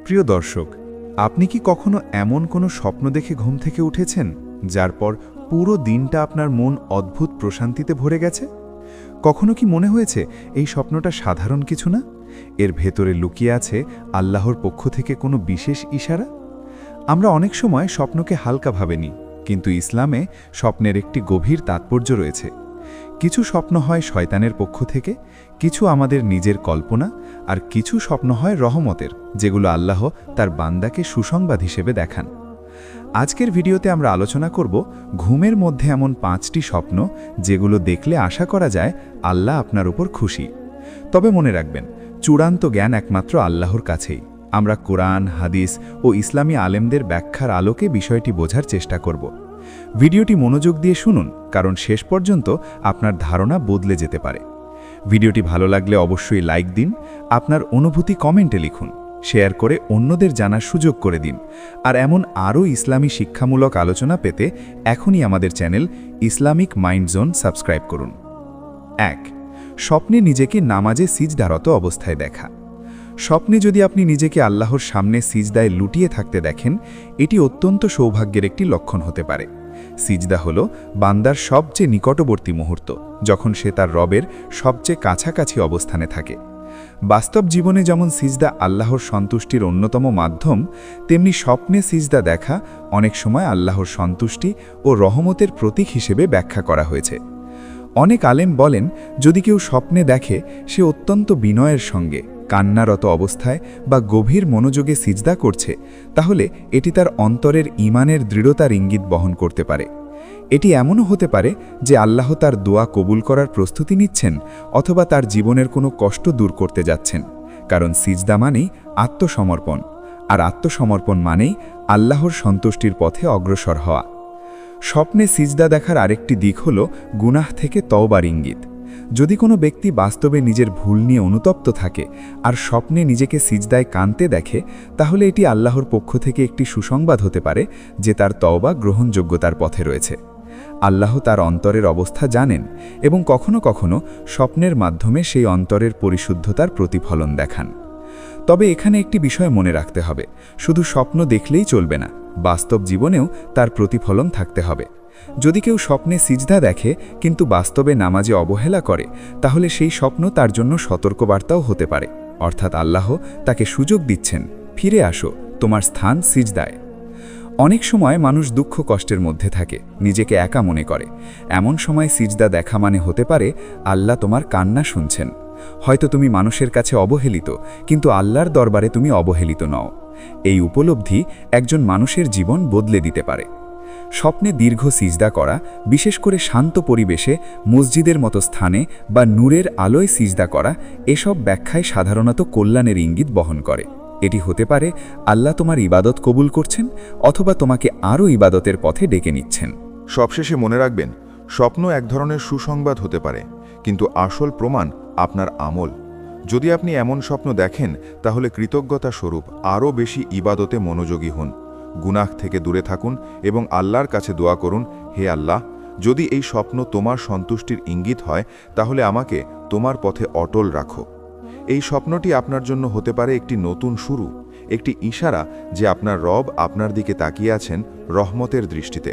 প্রিয় দর্শক, আপনি কি কখনো এমন কোনো স্বপ্ন দেখে ঘুম থেকে উঠেছেন যার পর পুরো দিনটা আপনার মন অদ্ভুত প্রশান্তিতে ভরে গেছে? কখনো কি মনে হয়েছে এই স্বপ্নটা সাধারণ কিছু না, এর ভেতরে লুকিয়ে আছে আল্লাহর পক্ষ থেকে কোনো বিশেষ ইশারা? আমরা অনেক সময় স্বপ্নকে হালকা ভাবেনি, কিন্তু ইসলামে স্বপ্নের একটি গভীর তাৎপর্য রয়েছে। কিছু স্বপ্ন হয় শয়তানের পক্ষ থেকে, কিছু আমাদের নিজের কল্পনা, আর কিছু স্বপ্ন হয় রহমতের, যেগুলো আল্লাহ তার বান্দাকে সুসংবাদ হিসেবে দেখান। আজকের ভিডিওতে আমরা আলোচনা করব ঘুমের মধ্যে এমন 5টি স্বপ্ন যেগুলো দেখলে আশা করা যায় আল্লাহ আপনার উপর খুশি। তবে মনে রাখবেন, চূড়ান্ত জ্ঞান একমাত্র আল্লাহর কাছেই। আমরা কোরআন, হাদিস ও ইসলামী আলেমদের ব্যাখ্যার আলোকে বিষয়টি বোঝার চেষ্টা করব। ভিডিওটি মনোযোগ দিয়ে শুনুন, কারণ শেষ পর্যন্ত আপনার ধারণা বদলে যেতে পারে। ভিডিওটি ভালো লাগলে অবশ্যই লাইক দিন, আপনার অনুভূতি কমেন্টে লিখুন, শেয়ার করে অন্যদের জানার সুযোগ করে দিন। আর এমন আরও ইসলামী শিক্ষামূলক আলোচনা পেতে এখনই আমাদের channel Islamic mind zone subscribe করুন। 1. স্বপ্নে নিজেকে নামাজে সিজদারত অবস্থায় দেখা। স্বপ্নে যদি আপনি নিজেকে আল্লাহর সামনে সিজদায় লুটিয়ে থাকতে দেখেন, এটি অত্যন্ত সৌভাগ্যের একটি লক্ষণ হতে পারে। সিজদা হল বান্দার সবচেয়ে নিকটবর্তী মুহূর্ত, যখন সে তার রবের সবচেয়ে কাছাকাছি অবস্থানে থাকে। বাস্তব জীবনে যেমন সিজদা আল্লাহর সন্তুষ্টির অন্যতম মাধ্যম, তেমনি স্বপ্নে সিজদা দেখা অনেক সময় আল্লাহর সন্তুষ্টি ও রহমতের প্রতীক হিসেবে ব্যাখ্যা করা হয়েছে। অনেক আলেম বলেন, যদি কেউ স্বপ্নে দেখে সে অত্যন্ত বিনয়ের সঙ্গে কান্নারত অবস্থায় বা গভীর মনোযোগে সিজদা করছে, তাহলে এটি তার অন্তরের ঈমানের দৃঢ়তার ইঙ্গিত বহন করতে পারে। এটি এমনও হতে পারে যে আল্লাহ তার দোয়া কবুল করার প্রস্তুতি নিচ্ছেন, অথবা তার জীবনের কোনো কষ্ট দূর করতে যাচ্ছেন। কারণ সিজদা মানেই আত্মসমর্পণ, আর আত্মসমর্পণ মানেই আল্লাহর সন্তুষ্টির পথে অগ্রসর হওয়া। স্বপ্নে সিজদা দেখার আরেকটি দিক হল গুনাহ থেকে তওবার ইঙ্গিত। যদি কোনো ব্যক্তি বাস্তবে নিজের ভুল নিয়ে অনুতপ্ত থাকে আর স্বপ্নে নিজেকে সিজদায় কাঁদতে দেখে, তাহলে এটি আল্লাহর পক্ষ থেকে একটি সুসংবাদ হতে পারে যে তার তওবা গ্রহণযোগ্যতার পথে রয়েছে। আল্লাহ তার অন্তরের অবস্থা জানেন এবং কখনো কখনো স্বপ্নের মাধ্যমে সেই অন্তরের পরিশুদ্ধতার প্রতিফলন দেখান। তবে এখানে একটি বিষয় মনে রাখতে হবে, শুধু স্বপ্ন দেখলেই চলবে না, বাস্তব জীবনেও তার প্রতিফলন থাকতে হবে। যদি কেউ স্বপ্নে সিজদা দেখে কিন্তু বাস্তবে নামাজে অবহেলা করে, তাহলে সেই স্বপ্ন তার জন্য সতর্কবার্তাও হতে পারে, অর্থাৎ আল্লাহ তাকে সুযোগ দিচ্ছেন, ফিরে আসো, তোমার স্থান সিজদায়। অনেক সময় মানুষ দুঃখ কষ্টের মধ্যে থাকে, নিজেকে একা মনে করে। এমন সময় সিজদা দেখা মানে হতে পারে আল্লাহ তোমার কান্না শুনছেন। হয়তো তুমি মানুষের কাছে অবহেলিত, কিন্তু আল্লাহর দরবারে তুমি অবহেলিত নও। এই উপলব্ধি একজন মানুষের জীবন বদলে দিতে পারে। স্বপ্নে দীর্ঘ সিজদা করা, বিশেষ করে শান্ত পরিবেশে, মসজিদের মতো স্থানে বা নূরের আলোয় সিজদা করা, এসব ব্যাখ্যায় সাধারণত কল্যাণের ইঙ্গিত বহন করে। এটি হতে পারে আল্লাহ তোমার ইবাদত কবুল করছেন, অথবা তোমাকে আরও ইবাদতের পথে ডেকে নিচ্ছেন। সবশেষে মনে রাখবেন, স্বপ্ন এক ধরনের সুসংবাদ হতে পারে, কিন্তু আসল প্রমাণ আপনার আমল। যদি আপনি এমন স্বপ্ন দেখেন, তাহলে কৃতজ্ঞতা স্বরূপ আরও বেশি ইবাদতে মনোযোগী হন, গুনাহ থেকে দূরে থাকুন এবং আল্লাহর কাছে দোয়া করুন, হে আল্লাহ, যদি এই স্বপ্ন তোমার সন্তুষ্টির ইঙ্গিত হয়, তাহলে আমাকে তোমার পথে অটল রাখো। এই স্বপ্নটি আপনার জন্য হতে পারে একটি নতুন শুরু, একটি ইশারা যে আপনার রব আপনার দিকে তাকিয়ে আছেন রহমতের দৃষ্টিতে।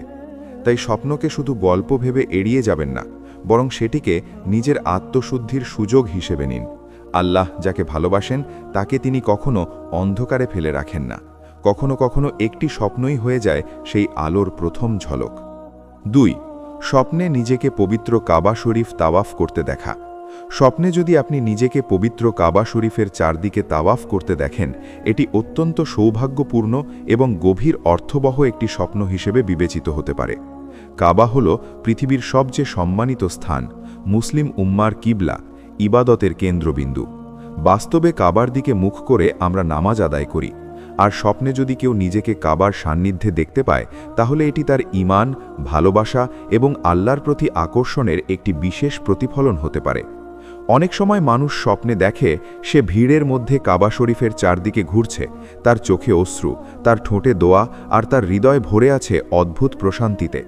তাই স্বপ্নকে শুধু গল্প ভেবে এড়িয়ে যাবেন না, বরং সেটিকে নিজের আত্মশুদ্ধির সুযোগ হিসেবে নিন। আল্লাহ যাকে ভালোবাসেন তাকে তিনি কখনো অন্ধকারে ফেলে রাখেন না। কখনো কখনো একটি স্বপ্নই হয়ে যায় সেই আলোর প্রথম ঝলক। 2. স্বপ্নে নিজেকে পবিত্র কাবা শরীফ তাওয়াফ করতে দেখা। স্বপ্নে যদি আপনি নিজেকে পবিত্র কাবা শরীফের চারদিকে তাওয়াফ করতে দেখেন, এটি অত্যন্ত সৌভাগ্যপূর্ণ এবং গভীর অর্থবহ একটি স্বপ্ন হিসেবে বিবেচিত হতে পারে। কাবা হল পৃথিবীর সবচেয়ে সম্মানিত স্থান, মুসলিম উম্মার কিবলা, ইবাদতের কেন্দ্রবিন্দু। বাস্তবে কাবার দিকে মুখ করে আমরা নামাজ আদায় করি, আর স্বপ্নে যদি কেউ নিজেকে কাবার সান্নিধ্যে দেখতে পায়, তাহলে এটি তার ঈমান, ভালোবাসা এবং আল্লাহর প্রতি আকর্ষণের একটি বিশেষ প্রতিফলন হতে পারে। অনেক সময় মানুষ স্বপ্নে দেখে সে ভিড়ের মধ্যে কাবা শরীফের চারদিকে ঘুরছে, তার চোখে অশ্রু, তার ঠোঁটে দোয়া, আর তার হৃদয় ভরে আছে অদ্ভুত প্রশান্তিতে।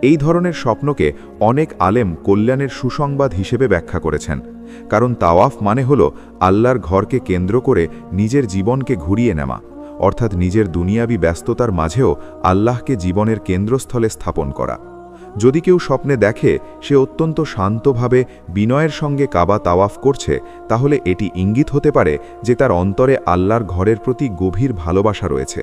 এই ধরনের স্বপ্নকে অনেক আলেম কল্যাণের সুসংবাদ হিসেবে ব্যাখ্যা করেছেন, কারণ তাওয়াফ মানে হল আল্লাহর ঘরকে কেন্দ্র করে নিজের জীবনকে ঘুরিয়ে নেওয়া, অর্থাৎ নিজের দুনিয়াবি ব্যস্ততার মাঝেও আল্লাহকে জীবনের কেন্দ্রস্থলে স্থাপন করা। যদি কেউ স্বপ্নে দেখে সে অত্যন্ত শান্তভাবে বিনয়ের সঙ্গে কাবা তাওয়াফ করছে, তাহলে এটি ইঙ্গিত হতে পারে যে তার অন্তরে আল্লাহর ঘরের প্রতি গভীর ভালোবাসা রয়েছে।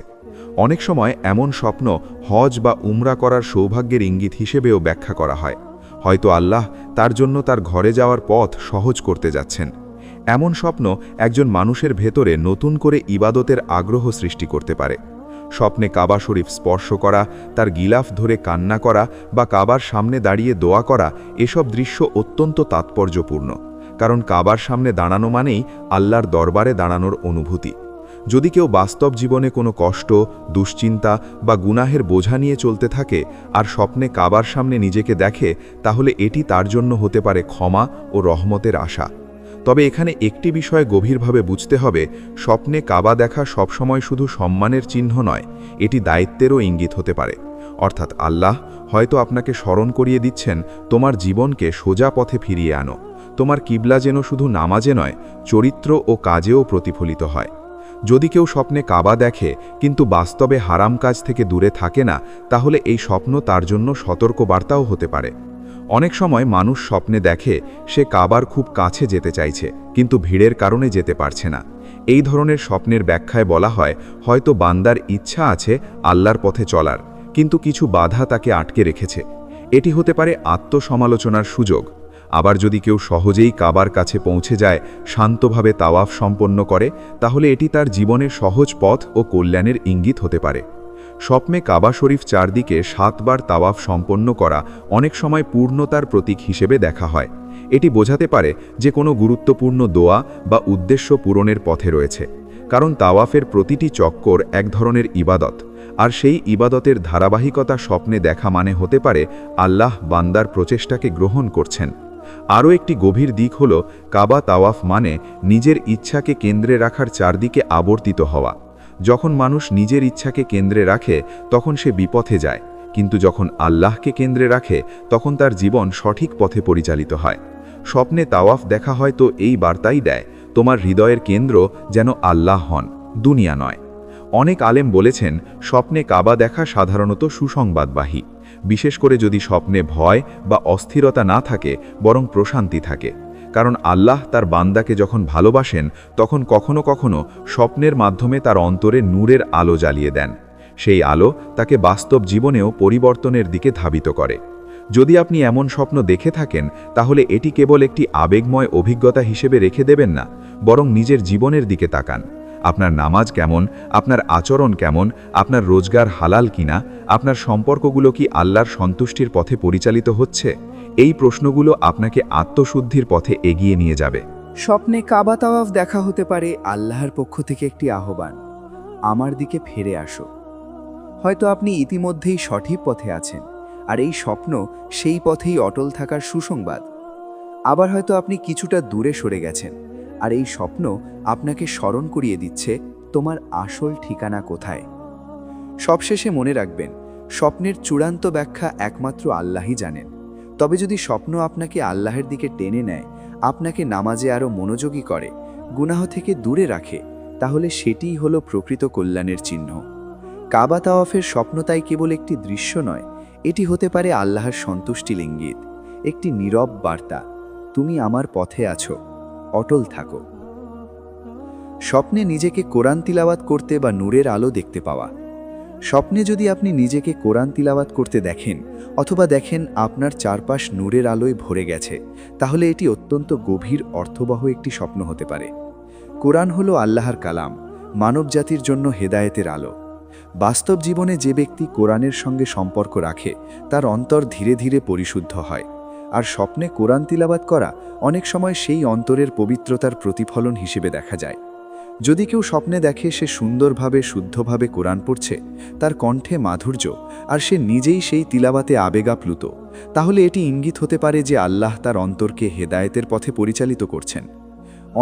অনেক সময় এমন স্বপ্ন হজ বা উমরা করার সৌভাগ্যের ইঙ্গিত হিসেবেও ব্যাখ্যা করা হয়। হয়তো আল্লাহ তার জন্য তার ঘরে যাওয়ার পথ সহজ করতে যাচ্ছেন। এমন স্বপ্ন একজন মানুষের ভেতরে নতুন করে ইবাদতের আগ্রহ সৃষ্টি করতে পারে। স্বপ্নে কাবা শরীফ স্পর্শ করা, তার গিলাফ ধরে কান্না করা বা কাবার সামনে দাঁড়িয়ে দোয়া করা, এসব দৃশ্য অত্যন্ত তাৎপর্যপূর্ণ, কারণ কাবার সামনে দাঁড়ানো মানেই আল্লাহর দরবারে দাঁড়ানোর অনুভূতি। যদি কেউ বাস্তব জীবনে কোনো কষ্ট, দুশ্চিন্তা বা গুনাহের বোঝা নিয়ে চলতে থাকে আর স্বপ্নে কাবার সামনে নিজেকে দেখে, তাহলে এটি তার জন্য হতে পারে ক্ষমা ও রহমতের আশা। তবে এখানে একটি বিষয় গভীরভাবে বুঝতে হবে, স্বপ্নে কাবা দেখা সবসময় শুধু সম্মানের চিহ্ন নয়, এটি দায়িত্বেরও ইঙ্গিত হতে পারে। অর্থাৎ আল্লাহ হয়তো আপনাকে স্মরণ করিয়ে দিচ্ছেন, তোমার জীবনকে সোজা পথে ফিরিয়ে আনো। তোমার কিবলা যেন শুধু নামাজে নয়, চরিত্র ও কাজেও প্রতিফলিত হয়। যদি কেউ স্বপ্নে কাবা দেখে কিন্তু বাস্তবে হারাম কাজ থেকে দূরে থাকে না, তাহলে এই স্বপ্ন তার জন্য সতর্কবার্তাও হতে পারে। অনেক সময় মানুষ স্বপ্নে দেখে সে কাবার খুব কাছে যেতে চাইছে, কিন্তু ভিড়ের কারণে যেতে পারছে না। এই ধরনের স্বপ্নের ব্যাখ্যায় বলা হয়, হয়তো বান্দার ইচ্ছা আছে আল্লাহর পথে চলার, কিন্তু কিছু বাধা তাকে আটকে রেখেছে। এটি হতে পারে আত্মসমালোচনার সুযোগ। আবার যদি কেউ সহজেই কাবার কাছে পৌঁছে যায়, শান্তভাবে তাওয়াফ সম্পন্ন করে, তাহলে এটি তার জীবনের সহজ পথ ও কল্যাণের ইঙ্গিত হতে পারে। স্বপ্নে কাবা শরীফ চারদিকে 7 বার তাওয়াফ সম্পন্ন করা অনেক সময় পূর্ণতার প্রতীক হিসেবে দেখা হয়। এটি বোঝাতে পারে যে কোনো গুরুত্বপূর্ণ দোয়া বা উদ্দেশ্য পূরণের পথে রয়েছে, কারণ তাওয়াফের প্রতিটি চক্কর এক ধরনের ইবাদত, আর সেই ইবাদতের ধারাবাহিকতা স্বপ্নে দেখা মানে হতে পারে আল্লাহ বান্দার প্রচেষ্টাকে গ্রহণ করছেন। আরও একটি গভীর দিক হল, কাবা তাওয়াফ মানে নিজের ইচ্ছাকে কেন্দ্রে রাখার চারদিকে আবর্তিত হওয়া। যখন মানুষ নিজের ইচ্ছাকে কেন্দ্রে রাখে তখন সে বিপথে যায়, কিন্তু যখন আল্লাহকে কেন্দ্রে রাখে তখন তার জীবন সঠিক পথে পরিচালিত হয়। স্বপ্নে তাওয়াফ দেখা হয়তো এই বার্তাই দেয়, তোমার হৃদয়ের কেন্দ্র যেন আল্লাহ হন, দুনিয়া নয়। অনেক আলেম বলেছেন, স্বপ্নে কাবা দেখা সাধারণত সুসংবাদবাহী, বিশেষ করে যদি স্বপ্নে ভয় বা অস্থিরতা না থাকে, বরং প্রশান্তি থাকে। কারণ আল্লাহ তার বান্দাকে যখন ভালোবাসেন, তখন কখনো কখনো স্বপ্নের মাধ্যমে তার অন্তরে নূরের আলো জ্বালিয়ে দেন। সেই আলো তাকে বাস্তব জীবনেও পরিবর্তনের দিকে ধাবিত করে। যদি আপনি এমন স্বপ্ন দেখে থাকেন, তাহলে এটি কেবল একটি আবেগময় অভিজ্ঞতা হিসেবে রেখে দেবেন না, বরং নিজের জীবনের দিকে তাকান। আপনার নামাজ কেমন, আপনার আচরণ কেমন, আপনার রোজগার হালাল কিনা, আপনার সম্পর্কগুলো কি আল্লাহর সন্তুষ্টির পথে পরিচালিত হচ্ছে? এই প্রশ্নগুলো আপনাকে আত্মশুদ্ধির পথে এগিয়ে নিয়ে যাবে। স্বপ্নে কাবা তাওয়াফ দেখা হতে পারে আল্লাহর পক্ষ থেকে একটি আহ্বান, আমার দিকে ফিরে আসো। হয়তো আপনি ইতিমধ্যেই সঠিক পথে আছেন, আর এই স্বপ্ন সেই পথেই অটল থাকার সুসংবাদ। আবার হয়তো আপনি কিছুটা দূরে সরে গেছেন, আর এই স্বপ্ন আপনাকে স্মরণ করিয়ে দিচ্ছে তোমার আসল ঠিকানা কোথায়। সবশেষে মনে রাখবেন, স্বপ্নের চূড়ান্ত ব্যাখ্যা একমাত্র আল্লাহই জানেন। তবে যদি স্বপ্ন আপনাকে আল্লাহের দিকে টেনে নেয়, আপনাকে নামাজে আরও মনোযোগী করে, গুনাহ থেকে দূরে রাখে, তাহলে সেটিই হলো প্রকৃত কল্যাণের চিহ্ন। কাবা তাওয়াফের স্বপ্ন তাই কেবল একটি দৃশ্য নয়, এটি হতে পারে আল্লাহর সন্তুষ্টির ইঙ্গিত, একটি নীরব বার্তা, তুমি আমার পথে আছো, অটল থাকো। স্বপ্নে নিজেকে কোরআন তিলাওয়াত করতে বা নূরের আলো দেখতে পাওয়া। স্বপ্নে যদি আপনি নিজেকে কোরআন তিলাওয়াত করতে দেখেন, অথবা দেখেন আপনার চারপাশ নূরের আলোয় ভরে গেছে, তাহলে এটি অত্যন্ত গভীর অর্থবহ একটি স্বপ্ন হতে পারে। কোরআন হলো আল্লাহর কালাম, মানবজাতির জন্য হেদায়েতের আলো। বাস্তব জীবনে যে ব্যক্তি কোরআনের সঙ্গে সম্পর্ক রাখে, তার অন্তর ধীরে ধীরে পরিশুদ্ধ হয়। আর স্বপ্নে কোরআন তিলাওয়াত করা অনেক সময় সেই অন্তরের পবিত্রতার প্রতিফলন হিসেবে দেখা যায়। যদি কেউ স্বপ্নে দেখে সে সুন্দরভাবে শুদ্ধভাবে কোরআন পড়ছে, তার কণ্ঠে মাধুর্য, আর সে নিজেই সেই তিলাওয়াতে আবেগাপ্লুত, তাহলে এটি ইঙ্গিত হতে পারে যে আল্লাহ তার অন্তরকে হেদায়েতের পথে পরিচালিত করছেন।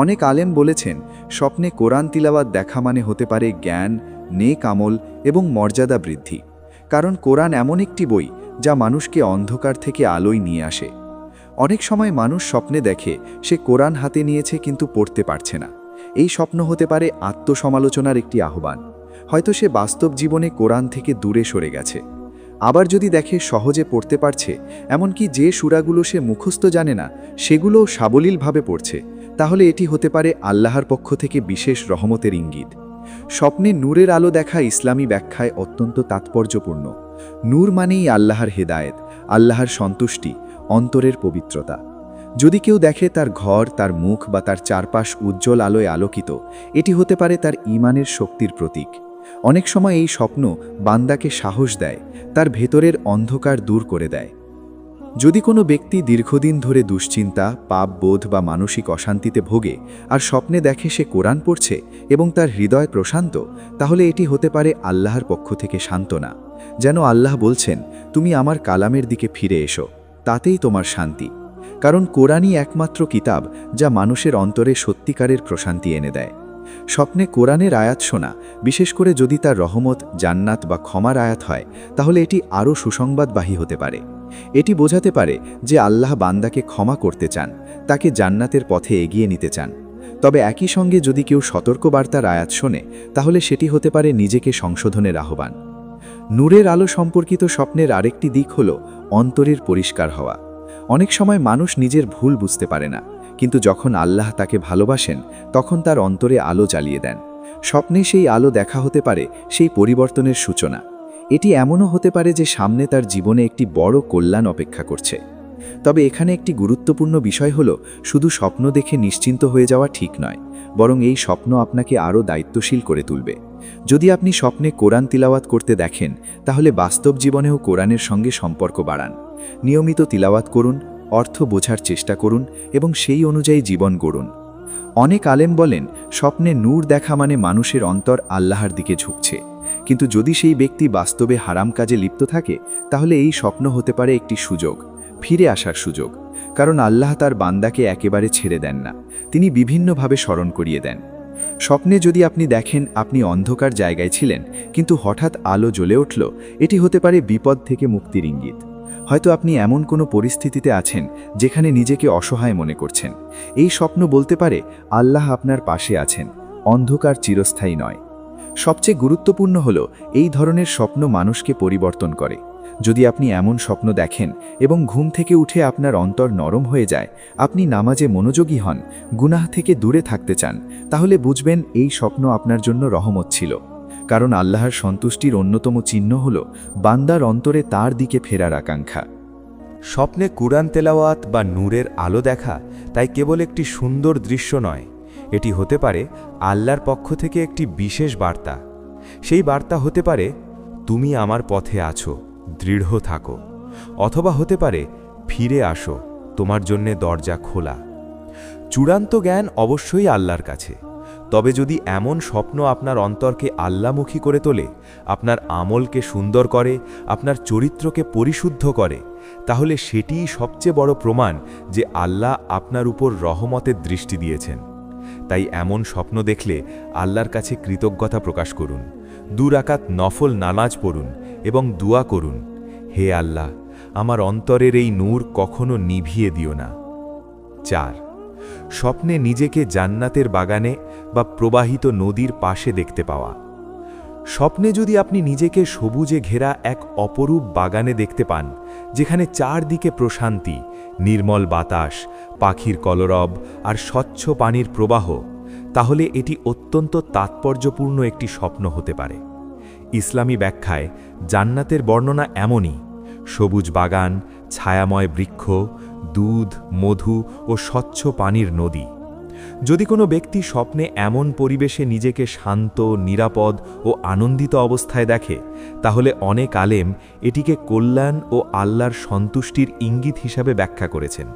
অনেক আলেম বলেছেন, স্বপ্নে কোরআন তিলাওয়াত দেখা মানে হতে পারে জ্ঞান, নেক আমল এবং মর্যাদা বৃদ্ধি। কারণ কোরআন এমন একটি বই যা মানুষকে অন্ধকার থেকে আলোয় নিয়ে আসে। অনেক সময় মানুষ স্বপ্নে দেখে সে কোরআন হাতে নিয়েছে কিন্তু পড়তে পারছে না। এই স্বপ্ন হতে পারে আত্মসমালোচনার একটি আহ্বান। হয়তো সে বাস্তব জীবনে কোরআন থেকে দূরে সরে গেছে। আবার যদি দেখে সহজে পড়তে পারছে, এমনকি যে সূরাগুলো সে মুখস্থ জানে না সেগুলোও সাবলীলভাবে পড়ছে, তাহলে এটি হতে পারে আল্লাহর পক্ষ থেকে বিশেষ রহমতের ইঙ্গিত। স্বপ্নে নূরের আলো দেখা ইসলামী ব্যাখ্যায় অত্যন্ত তাৎপর্যপূর্ণ। নূর মানেই আল্লাহর হেদায়েত, আল্লাহর সন্তুষ্টি, অন্তরের পবিত্রতা। যদি কেউ দেখে তার ঘর, তার মুখ বা তার চারপাশ উজ্জ্বল আলোয় আলোকিত, এটি হতে পারে তার ঈমানের শক্তির প্রতীক। অনেক সময় এই স্বপ্ন বান্দাকে সাহস দেয়, তার ভেতরের অন্ধকার দূর করে দেয়। যদি কোনো ব্যক্তি দীর্ঘদিন ধরে দুশ্চিন্তা, পাপবোধ বা মানসিক অশান্তিতে ভোগে আর স্বপ্নে দেখে সে কোরআন পড়ছে এবং তার হৃদয় প্রশান্ত, তাহলে এটি হতে পারে আল্লাহর পক্ষ থেকে সান্ত্বনা। যেন আল্লাহ বলছেন, তুমি আমার কালামের দিকে ফিরে এসো, তাতেই তোমার শান্তি। কারণ কোরআনই একমাত্র কিতাব যা মানুষের অন্তরে সত্যিকারের প্রশান্তি এনে দেয়। স্বপ্নে কোরআনের আয়াত শোনা, বিশেষ করে যদি তার রহমত, জান্নাত বা ক্ষমার আয়াত হয়, তাহলে এটি আরও সুসংবাদবাহী হতে পারে। এটি বোঝাতে পারে যে আল্লাহ বান্দাকে ক্ষমা করতে চান, তাকে জান্নাতের পথে এগিয়ে নিতে চান। তবে একই সঙ্গে যদি কেউ সতর্কবার্তার আয়াত শোনে, তাহলে সেটি হতে পারে নিজেকে সংশোধনের আহ্বান। নূরের আলো সম্পর্কিত স্বপ্নের আরেকটি দিক হল অন্তরের পরিষ্কার হওয়া। অনেক সময় মানুষ নিজের ভুল বুঝতে পারে না, কিন্তু যখন আল্লাহ তাকে ভালোবাসেন তখন তার অন্তরে আলো জ্বালিয়ে দেন। স্বপ্নে সেই আলো দেখা হতে পারে সেই পরিবর্তনের সূচনা। এটি এমনও হতে পারে যে সামনে তার জীবনে একটি বড় কল্যাণ অপেক্ষা করছে। তবে এখানে একটি গুরুত্বপূর্ণ বিষয় হল, শুধু স্বপ্ন দেখে নিশ্চিন্ত হয়ে যাওয়া ঠিক নয়, বরং এই স্বপ্ন আপনাকে আরও দায়িত্বশীল করে তুলবে। যদি আপনি স্বপ্নে কোরআন তিলাওয়াত করতে দেখেন, তাহলে বাস্তব জীবনেও কোরআনের সঙ্গে সম্পর্ক বাড়ান। নিয়মিত তিলাওয়াত করুন, অর্থ বোঝার চেষ্টা করুন এবং সেই অনুযায়ী জীবন গড়ুন। অনেক আলেম বলেন, স্বপ্নে নূর দেখা মানে মানুষের অন্তর আল্লাহর দিকে ঝুঁকছে। কিন্তু যদি সেই ব্যক্তি বাস্তবে হারাম কাজে লিপ্ত থাকে, তাহলে এই স্বপ্ন হতে পারে একটি সুযোগ, ফিরে আসার সুযোগ। কারণ আল্লাহ তার বান্দাকে একেবারে ছেড়ে দেন না, তিনি বিভিন্নভাবে স্মরণ করিয়ে দেন। স্বপ্নে যদি আপনি দেখেন আপনি অন্ধকার জায়গায় ছিলেন, কিন্তু হঠাৎ আলো জ্বলে উঠল, এটি হতে পারে বিপদ থেকে মুক্তির ইঙ্গিত। হয়তো আপনি এমন কোনো পরিস্থিতিতে আছেন যেখানে নিজেকে অসহায় মনে করছেন। এই স্বপ্ন বলতে পারে আল্লাহ আপনার পাশে আছেন, অন্ধকার চিরস্থায়ী নয়। সবচেয়ে গুরুত্বপূর্ণ হল, এই ধরনের স্বপ্ন মানুষকে পরিবর্তন করে। যদি আপনি এমন স্বপ্ন দেখেন এবং ঘুম থেকে উঠে আপনার অন্তর নরম হয়ে যায়, আপনি নামাজে মনোযোগী হন, গুনাহ থেকে দূরে থাকতে চান, তাহলে বুঝবেন এই স্বপ্ন আপনার জন্য রহমত ছিল। কারণ আল্লাহর সন্তুষ্টির অন্যতম চিহ্ন হল বান্দার অন্তরে তার দিকে ফেরার আকাঙ্ক্ষা। স্বপ্নে কুরআন তেলাওয়াত বা নূরের আলো দেখা তাই কেবল একটি সুন্দর দৃশ্য নয়, এটি হতে পারে আল্লাহর পক্ষ থেকে একটি বিশেষ বার্তা। সেই বার্তা হতে পারে, তুমি আমার পথে আছো, দৃঢ় থাকো। অথবা হতে পারে, ফিরে আসো, তোমার জন্যে দরজা খোলা। চূড়ান্ত জ্ঞান অবশ্যই আল্লাহর কাছে। তবে যদি এমন স্বপ্ন আপনার অন্তরকে আল্লাহমুখী করে তোলে, আপনার আমলকে সুন্দর করে, আপনার চরিত্রকে পরিশুদ্ধ করে, তাহলে সেটিই সবচেয়ে বড় প্রমাণ যে আল্লাহ আপনার উপর রহমতের দৃষ্টি দিয়েছেন। তাই এমন স্বপ্ন দেখলে আল্লাহর কাছে কৃতজ্ঞতা প্রকাশ করুন, 2 রাকাত নফল নামাজ পড়ুন এবং দোয়া করুন, হে আল্লাহ, আমার অন্তরের এই নূর কখনো নিভিয়ে দিও না। 4. স্বপ্নে নিজেকে জান্নাতের বাগানে বা প্রবাহিত নদীর পাশে দেখতে পাওয়া। স্বপ্নে যদি আপনি নিজেকে সবুজে ঘেরা এক অপরূপ বাগানে দেখতে পান, যেখানে চারদিকে প্রশান্তি, নির্মল বাতাস, পাখির কলরব আর স্বচ্ছ পানির প্রবাহ, তাহলে এটি অত্যন্ত তাৎপর্যপূর্ণ একটি স্বপ্ন হতে পারে। ইসলামী ব্যাখ্যায় জান্নাতের বর্ণনা এমনই: সবুজ বাগান, ছায়াময় বৃক্ষ, দুধ, মধু ও স্বচ্ছ পানির নদী। যদি কোনো ব্যক্তি স্বপ্নে এমন পরিবেশে নিজেকে শান্ত, নিরাপদ ও আনন্দিত অবস্থায় দেখে, তাহলে অনেক আলেম এটিকে কল্যাণ ও আল্লাহর সন্তুষ্টির ইঙ্গিত হিসাবে ব্যাখ্যা করেছেন।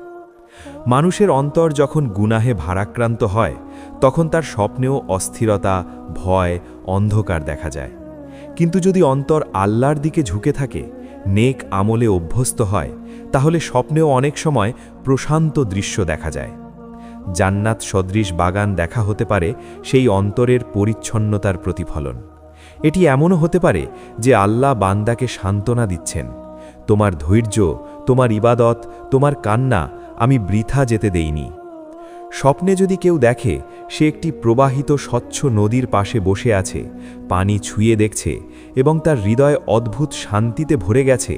মানুষের অন্তর যখন গুনাহে ভারাক্রান্ত হয়, তখন তার স্বপ্নেও অস্থিরতা, ভয়, অন্ধকার দেখা যায়। কিন্তু যদি অন্তর আল্লাহর দিকে ঝুঁকে থাকে, নেক আমলে অভ্যস্ত হয়, তাহলে স্বপ্নেও অনেক সময় প্রশান্ত দৃশ্য দেখা যায়। জান্নাত সদৃশ বাগান দেখা হতে পারে সেই অন্তরের পরিচ্ছন্নতার প্রতিফলন। এটি এমনও হতে পারে যে আল্লাহ বান্দাকে সান্ত্বনা দিচ্ছেন, তোমার ধৈর্য, তোমার ইবাদত, তোমার কান্না আমি বৃথা যেতে দেইনি। স্বপ্নে যদি কেউ দেখে সে একটি প্রবাহিত স্বচ্ছ নদীর পাশে বসে আছে, পানি ছুঁয়ে দেখছে এবং তার হৃদয় অদ্ভুত শান্তিতে ভরে গেছে,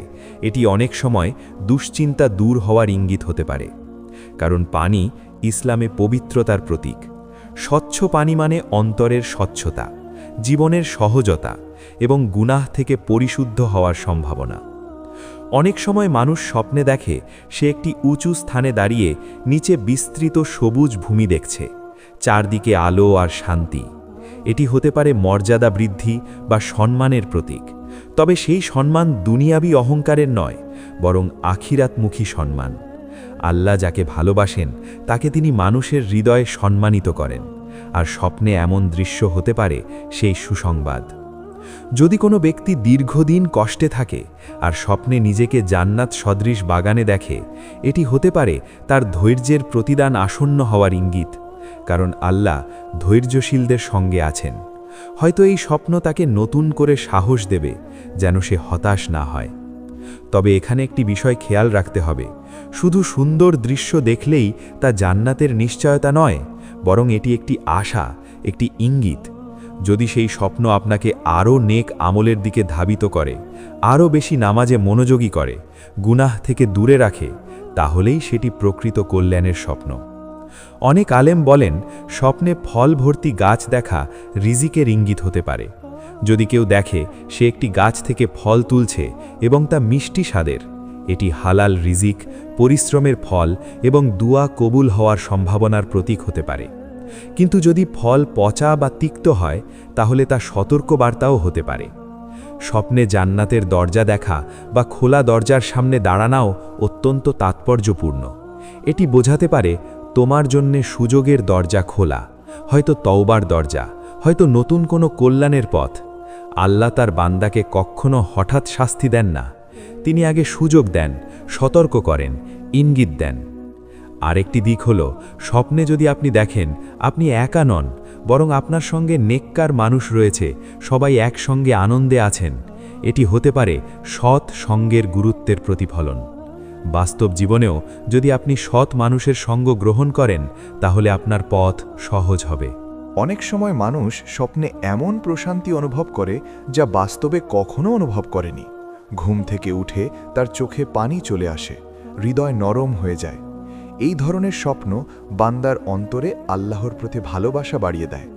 এটি অনেক সময় দুশ্চিন্তা দূর হওয়ার ইঙ্গিত হতে পারে। কারণ পানি ইসলামে পবিত্রতার প্রতীক। স্বচ্ছ পানি মানে অন্তরের স্বচ্ছতা, জীবনের সহজতা এবং গুনাহ থেকে পরিশুদ্ধ হওয়ার সম্ভাবনা। অনেক সময় মানুষ স্বপ্নে দেখে সে একটি উঁচু স্থানে দাঁড়িয়ে নিচে বিস্তৃত সবুজ ভূমি দেখছে, চারদিকে আলো আর শান্তি। এটি হতে পারে মর্যাদা বৃদ্ধি বা সম্মানের প্রতীক, তবে সেই সম্মান দুনিয়াবি অহংকারের নয়, বরং আখিরাতমুখী সম্মান। আল্লাহ যাকে ভালোবাসেন তাকে তিনি মানুষের হৃদয়ে সম্মানিত করেন, আর স্বপ্নে এমন দৃশ্য হতে পারে সেই সুসংবাদ। যদি কোনো ব্যক্তি দীর্ঘদিন কষ্টে থাকে আর স্বপ্নে নিজেকে জান্নাত সদৃশ বাগানে দেখে, এটি হতে পারে তার ধৈর্যের প্রতিদান আসন্ন হওয়ার ইঙ্গিত, কারণ আল্লাহ ধৈর্যশীলদের সঙ্গে আছেন। হয়তো এই স্বপ্ন তাকে নতুন করে সাহস দেবে, যেন সে হতাশ না হয়। তবে এখানে একটি বিষয় খেয়াল রাখতে হবে, শুধু সুন্দর দৃশ্য দেখলেই তা জান্নাতের নিশ্চয়তা নয়, বরং এটি একটি আশা, একটি ইঙ্গিত। যদি সেই স্বপ্ন আপনাকে আরও নেক আমলের দিকে ধাবিত করে, আরও বেশি নামাজে মনোযোগী করে, গুনাহ থেকে দূরে রাখে, তাহলেই সেটি প্রকৃত কল্যাণের স্বপ্ন। অনেক আলেম বলেন, স্বপ্নে ফল ভর্তি গাছ দেখা রিজিকের ইঙ্গিত হতে পারে। যদি কেউ দেখে সে একটি গাছ থেকে ফল তুলছে এবং তা মিষ্টি স্বাদের, এটি হালাল রিজিক, পরিশ্রমের ফল এবং দুয়া কবুল হওয়ার সম্ভাবনার প্রতীক হতে পারে। কিন্তু যদি ফল পচা বা তিক্ত হয়, তাহলে তা সতর্কবার্তাও হতে পারে। স্বপ্নে জান্নাতের দরজা দেখা বা খোলা দরজার সামনে দাঁড়ানাও অত্যন্ত তাৎপর্যপূর্ণ। এটি বোঝাতে পারে তোমার জন্যে সুযোগের দরজা খোলা, হয়তো তওবার দরজা, হয়তো নতুন কোনো কল্যাণের পথ। আল্লাহ তার বান্দাকে কখনো হঠাৎ শাস্তি দেন না, তিনি আগে সুযোগ দেন, সতর্ক করেন, ইঙ্গিত দেন। আরেকটি দিক হল, স্বপ্নে যদি আপনি দেখেন আপনি একা নন, বরং আপনার সঙ্গে নেককার মানুষ রয়েছে, সবাই একসঙ্গে আনন্দে আছেন, এটি হতে পারে সৎ সঙ্গের গুরুত্বের প্রতিফলন। বাস্তব জীবনেও যদি আপনি সৎ মানুষের সঙ্গ গ্রহণ করেন, তাহলে আপনার পথ সহজ হবে। অনেক সময় মানুষ স্বপ্নে এমন প্রশান্তি অনুভব করে যা বাস্তবে কখনো অনুভব করেনি। ঘুম থেকে উঠে তার চোখে পানি চলে আসে, হৃদয় নরম হয়ে যায়। এই ধরনের স্বপ্ন বান্দার অন্তরে আল্লাহর প্রতি ভালোবাসা বাড়িয়ে দেয়।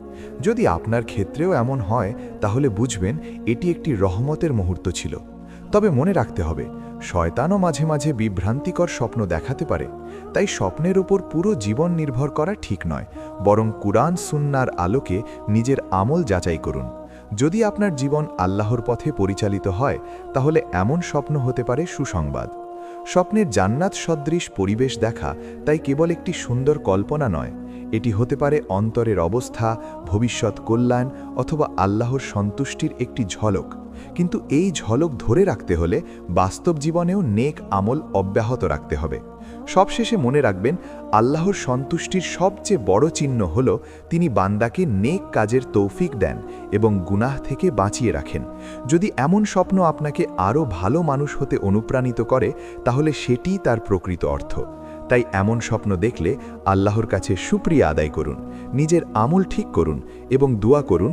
যদি আপনার ক্ষেত্রেও এমন হয়, তাহলে বুঝবেন এটি একটি রহমতের মুহূর্ত ছিল। তবে মনে রাখতে হবে, শয়তানও মাঝে মাঝে বিভ্রান্তিকর স্বপ্ন দেখাতে পারে। তাই স্বপ্নের উপর পুরো জীবন নির্ভর করা ঠিক নয়, বরং কুরআন সুন্নাহর আলোকে নিজের আমল যাচাই করুন। যদি আপনার জীবন আল্লাহর পথে পরিচালিত হয়, তাহলে এমন স্বপ্ন হতে পারে সুসংবাদ। স্বপ্নের জান্নাত সদৃশ পরিবেশ দেখা তাই কেবল একটি সুন্দর কল্পনা নয়, এটি হতে পারে অন্তরের অবস্থা, ভবিষ্যৎ কল্যাণ অথবা আল্লাহর সন্তুষ্টির একটি ঝলক। কিন্তু এই ঝলক ধরে রাখতে হলে বাস্তব জীবনেও নেক আমল অব্যাহত রাখতে হবে। সবশেষে মনে রাখবেন, আল্লাহর সন্তুষ্টির সবচেয়ে বড় চিহ্ন হল তিনি বান্দাকে নেক কাজের তৌফিক দেন এবং গুনাহ থেকে বাঁচিয়ে রাখেন। যদি এমন স্বপ্ন আপনাকে আরও ভালো মানুষ হতে অনুপ্রাণিত করে, তাহলে সেটিই তার প্রকৃত অর্থ। তাই এমন স্বপ্ন দেখলে আল্লাহর কাছে শুকরিয়া আদায় করুন, নিজের আমল ঠিক করুন এবং দোয়া করুন,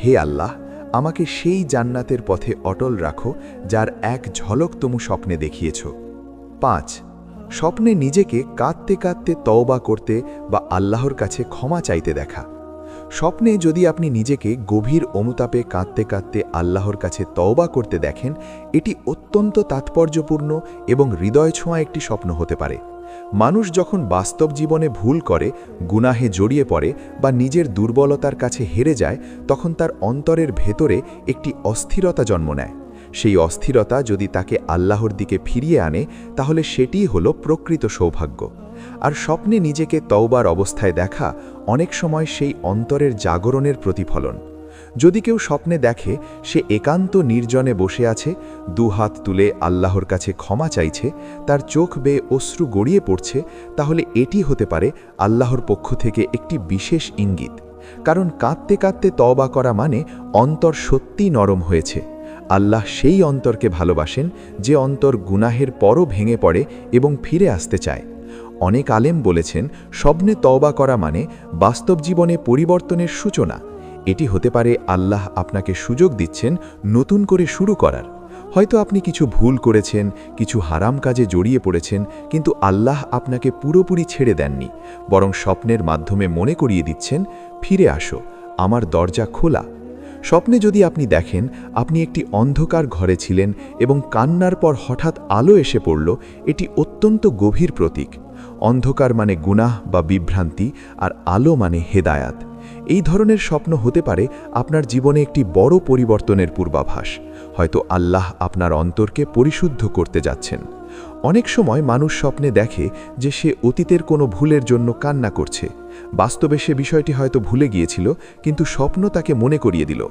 হে আল্লাহ, আমাকে সেই জান্নাতের পথে অটল রাখো যার এক ঝলক তুমি স্বপ্নে দেখিয়েছ। 5. স্বপ্নে নিজেকে কাঁদতে কাঁদতে তওবা করতে বা আল্লাহর কাছে ক্ষমা চাইতে দেখা। স্বপ্নে যদি আপনি নিজেকে গভীর অনুতাপে কাঁদতে কাঁদতে আল্লাহর কাছে তওবা করতে দেখেন, এটি অত্যন্ত তাৎপর্যপূর্ণ এবং হৃদয় ছোঁয়া একটি স্বপ্ন হতে পারে। মানুষ যখন বাস্তব জীবনে ভুল করে, গুনাহে জড়িয়ে পড়ে বা নিজের দুর্বলতার কাছে হেরে যায়, তখন তার অন্তরের ভেতরে একটি অস্থিরতা জন্ম নেয়। সেই অস্থিরতা যদি তাকে আল্লাহর দিকে ফিরিয়ে আনে, তাহলে সেটিই হলো প্রকৃত সৌভাগ্য। আর স্বপ্নে নিজেকে তওবার অবস্থায় দেখা অনেক সময় সেই অন্তরের জাগরণের প্রতিফলন। যদি কেউ স্বপ্নে দেখে সে একান্ত নির্জনে বসে আছে, দুহাত তুলে আল্লাহর কাছে ক্ষমা চাইছে, তার চোখ বেয়ে অশ্রু গড়িয়ে পড়ছে, তাহলে এটি হতে পারে আল্লাহর পক্ষ থেকে একটি বিশেষ ইঙ্গিত। কারণ কাঁদতে কাঁদতে তওবা করা মানে অন্তর সত্যিই নরম হয়েছে। আল্লাহ সেই অন্তরকে ভালোবাসেন যে অন্তর গুনাহের পরও ভেঙে পড়ে এবং ফিরে আসতে চায়। অনেক আলেম বলেছেন স্বপ্নে তওবা করা মানে বাস্তব জীবনে পরিবর্তনের সূচনা। এটি হতে পারে আল্লাহ আপনাকে সুযোগ দিচ্ছেন নতুন করে শুরু করার। হয়তো আপনি কিছু ভুল করেছেন, কিছু হারাম কাজে জড়িয়ে পড়েছেন, কিন্তু আল্লাহ আপনাকে পুরোপুরি ছেড়ে দেননি, বরং স্বপ্নের মাধ্যমে মনে করিয়ে দিচ্ছেন, ফিরে আসো, আমার দরজা খোলা। স্বপ্নে যদি আপনি দেখেন আপনি একটি অন্ধকার ঘরে ছিলেন এবং কান্নার পর হঠাৎ আলো এসে পড়ল, এটি অত্যন্ত গভীর প্রতীক। অন্ধকার মানে গুনাহ বা বিভ্রান্তি, আর আলো মানে হেদায়াত। এই ধরনের স্বপ্ন হতে পারে আপনার জীবনে একটি বড় পরিবর্তনের পূর্বাভাস। হয়তো আল্লাহ আপনার অন্তরকে পরিশুদ্ধ করতে যাচ্ছেন। অনেক সময় মানুষ স্বপ্নে দেখে যে সে অতীতের কোনো ভুলের জন্য কান্না করছে। বাস্তবে সে বিষয়টি হয়তো ভুলে গিয়েছিল, কিন্তু স্বপ্ন তাকে মনে করিয়ে দিল।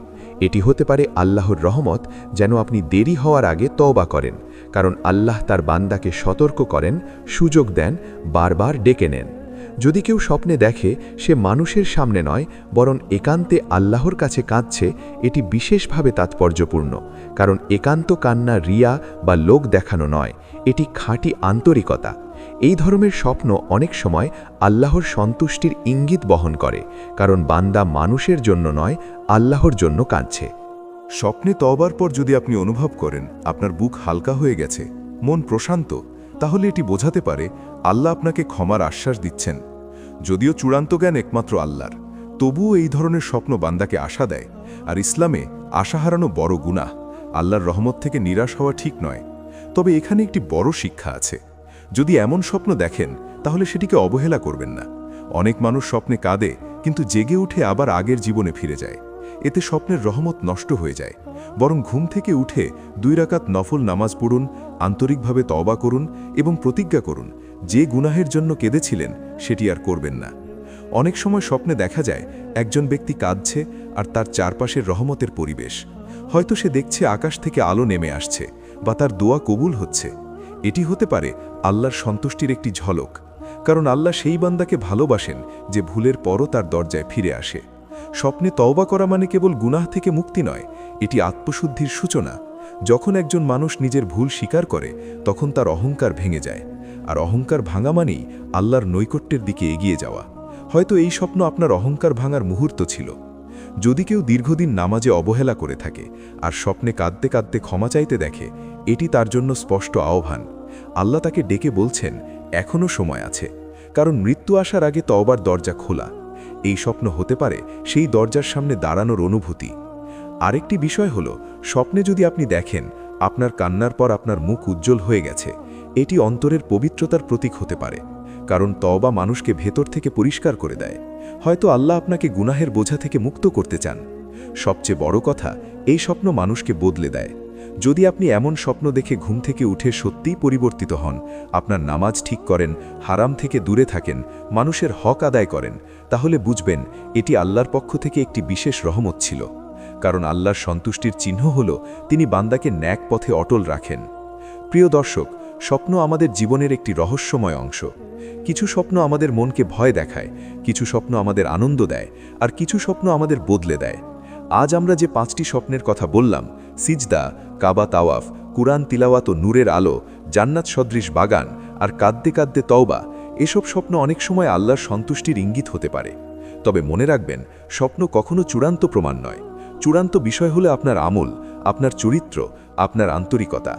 এটি হতে পারে আল্লাহর রহমত, যেন আপনি দেরি হওয়ার আগে তওবা করেন, কারণ আল্লাহ তার বান্দাকে সতর্ক করেন, সুযোগ দেন, বারবার ডেকে নেন। যদি কেউ স্বপ্নে দেখে সে মানুষের সামনে নয়, বরং একান্তে আল্লাহর কাছে কাঁদছে, এটি বিশেষভাবে তাৎপর্যপূর্ণ, কারণ একান্ত কান্না রিয়া বা লোক দেখানো নয়, এটি খাঁটি আন্তরিকতা। এই ধরনের স্বপ্ন অনেক সময় আল্লাহর সন্তুষ্টির ইঙ্গিত বহন করে, কারণ বান্দা মানুষের জন্য নয়, আল্লাহর জন্য কাঁদছে। স্বপ্নে তওবার পর যদি আপনি অনুভব করেন আপনার বুক হালকা হয়ে গেছে, মন প্রশান্ত, তাহলে এটি বোঝাতে পারে আল্লাহ আপনাকে ক্ষমার আশ্বাস দিচ্ছেন। যদিও চূড়ান্ত জ্ঞান একমাত্র আল্লাহর, তবুও এই ধরনের স্বপ্ন বান্দাকে আশা দেয়। আর ইসলামে আশা হারানো বড় গুনাহ, আল্লাহর রহমত থেকে নিরাশ হওয়া ঠিক নয়। তবে এখানে একটি বড় শিক্ষা আছে। যদি এমন স্বপ্ন দেখেন তাহলে সেটিকে অবহেলা করবেন না। অনেক মানুষ স্বপ্নে কাঁদে, কিন্তু জেগে উঠে আবার আগের জীবনে ফিরে যায়। এতে স্বপ্নের রহমত নষ্ট হয়ে যায়। বরং ঘুম থেকে উঠে 2 রাকাত নফল নামাজ পড়ুন, আন্তরিকভাবে তওবা করুন এবং প্রতিজ্ঞা করুন যে গুনাহের জন্য কেঁদেছিলেন সেটি আর করবেন না। অনেক সময় স্বপ্নে দেখা যায় একজন ব্যক্তি কাঁদছে আর তার চারপাশের রহমতের পরিবেশ। হয়তো সে দেখছে আকাশ থেকে আলো নেমে আসছে বা তার দোয়া কবুল হচ্ছে। এটি হতে পারে আল্লাহর সন্তুষ্টির একটি ঝলক, কারণ আল্লাহ সেই বান্দাকে ভালোবাসেন যে ভুলের পরও তার দরজায় ফিরে আসে। স্বপ্নে তওবা করা মানে কেবল গুনাহ থেকে মুক্তি নয়, এটি আত্মশুদ্ধির সূচনা। যখন একজন মানুষ নিজের ভুল স্বীকার করে তখন তার অহংকার ভেঙে যায়, আর অহংকার ভাঙা মানেই আল্লাহর নৈকট্যের দিকে এগিয়ে যাওয়া। হয়তো এই স্বপ্ন আপনার অহংকার ভাঙার মুহূর্ত ছিল। যদি কেউ দীর্ঘদিন নামাজে অবহেলা করে থাকে আর স্বপ্নে কাঁদতে কাঁদতে ক্ষমা চাইতে দেখে, এটি তার জন্য স্পষ্ট আহ্বান। আল্লাহ তাকে ডেকে বলছেন এখনও সময় আছে, কারণ মৃত্যু আসার আগে তওবার দরজা খোলা। এই স্বপ্ন হতে পারে সেই দরজার সামনে দাঁড়ানোর অনুভূতি। আরেকটি বিষয় হলো, স্বপ্নে যদি আপনি দেখেন আপনার কান্নার পর আপনার মুখ উজ্জ্বল হয়ে গেছে, এটি অন্তরের পবিত্রতার প্রতীক হতে পারে, কারণ তওবা মানুষকে ভেতর থেকে পরিষ্কার করে দেয়। হয়তো আল্লাহ আপনাকে গুনাহের বোঝা থেকে মুক্ত করতে চান। সবচেয়ে বড় কথা, এই স্বপ্ন মানুষকে বদলে দেয়। যদি আপনি এমন স্বপ্ন দেখে ঘুম থেকে উঠে সত্যিই পরিবর্তিত হন, আপনার নামাজ ঠিক করেন, হারাম থেকে দূরে থাকেন, মানুষের হক আদায় করেন, তাহলে বুঝবেন এটি আল্লাহর পক্ষ থেকে একটি বিশেষ রহমত ছিল। কারণ আল্লাহর সন্তুষ্টির চিহ্ন হল তিনি বান্দাকে ন্যাক পথে অটল রাখেন। প্রিয় দর্শক, স্বপ্ন আমাদের জীবনের একটি রহস্যময় অংশ। কিছু স্বপ্ন আমাদের মনকে ভয় দেখায়, কিছু স্বপ্ন আমাদের আনন্দ দেয়, আর কিছু স্বপ্ন আমাদের বদলে দেয়। আজ আমরা যে 5টি স্বপ্নের কথা বললাম, সিজদা, কাবা তাওয়াফ, কুরআন তিলাওয়াত ও নূরের আলো, জান্নাত সদৃশ বাগান আর কাঁদতে কাঁদতে তওবা, এসব স্বপ্ন অনেক সময় আল্লাহর সন্তুষ্টির ইঙ্গিত হতে পারে। তবে মনে রাখবেন, স্বপ্ন কখনো চূড়ান্ত প্রমাণ নয়। চূড়ান্ত বিষয় হলো আপনার আমল, আপনার চরিত্র, আপনার আন্তরিকতা।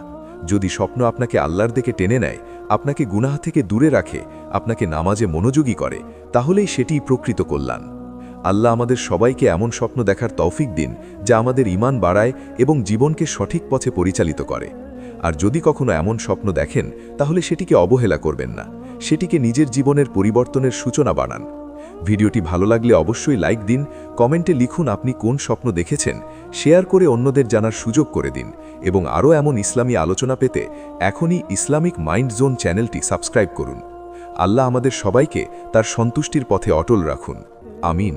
যদি স্বপ্ন আপনাকে আল্লাহর দিকে টেনে নেয়, আপনাকে গুনাহ থেকে দূরে রাখে, আপনাকে নামাজে মনোযোগী করে, তাহলেই সেটিই প্রকৃত কল্যাণ। আল্লাহ আমাদের সবাইকে এমন স্বপ্ন দেখার তৌফিক দিন যা আমাদের ঈমান বাড়ায় এবং জীবনকে সঠিক পথে পরিচালিত করে। আর যদি কখনো এমন স্বপ্ন দেখেন, তাহলে সেটিকে অবহেলা করবেন না, সেটিকে নিজের জীবনের পরিবর্তনের সূচনা বানান। ভিডিওটি ভালো লাগলে অবশ্যই লাইক দিন, কমেন্টে লিখুন আপনি কোন স্বপ্ন দেখেছেন, শেয়ার করে অন্যদের জানার সুযোগ করে দিন এবং আরও এমন ইসলামী আলোচনা পেতে এখনই ইসলামিক মাইন্ড জোন চ্যানেলটি সাবস্ক্রাইব করুন। আল্লাহ আমাদের সবাইকে তার সন্তুষ্টির পথে অটল রাখুন। আমিন।